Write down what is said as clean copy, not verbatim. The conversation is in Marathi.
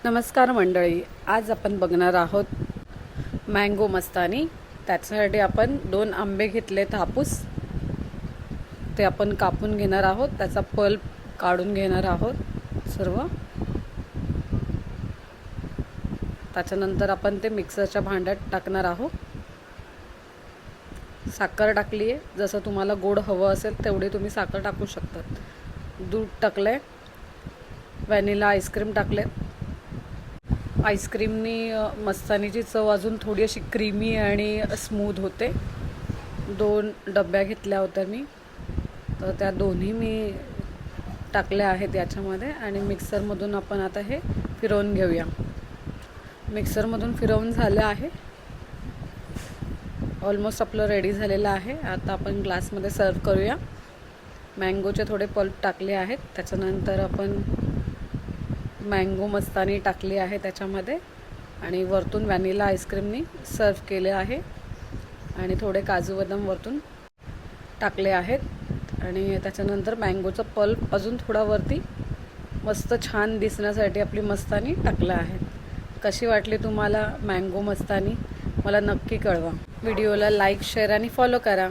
नमस्कार मंडळी, आज आपण बघणार आहोत मँगो मस्तानी। त्याच्यासाठी आपण 2 आंबे घेतलेत हापूस, ते आपण कापून घेणार आहोत, त्याचा पल्प काढून घेणार आहोत सर्व। त्याच्यानंतर आपण ते मिक्सरच्या भांड्यात टाकणार आहोत। साखर टाकली आहे, जसं तुम्हाला गोड हवं असेल तेवढी तुम्ही साखर टाकू शकतात। दूध टाकले, व्हॅनिला आईस्क्रीम टाकले। आईस्क्रीमनी मस्तानीची चव अजून थोडी अशी क्रीमी आणि स्मूथ होते। 2 डब्या घेतल्या होत्या मी, तर त्या दोन्ही मी टाकल्या आहेत याच्यामध्ये आणि मिक्सरमधून आपण आता हे फिरवून घेऊया। मिक्सरमधून फिरवून झालं आहे, ऑलमोस्ट आपलं रेडी झालेलं आहे। आता आपण ग्लासमध्ये सर्व करूया। मँगोचे थोडे पल्प टाकले आहेत, त्याच्यानंतर आपण मँगो मस्तानी टाकली आहे त्याच्यामध्ये आणि वरतून व्हॅनिला आईस्क्रीमनी सर्व केले आहे आणि थोडे काजू बदाम वरतून टाकले आहेत आणि त्याच्यानंतर मँगोचं पल्प अजून थोडा वरती मस्त छान दिसण्यासाठी आपली मस्तानी टाकलं आहे। कशी वाटली तुम्हाला मँगो मस्तानी मला नक्की कळवा। व्हिडिओला लाईक, शेअर आणि फॉलो करा।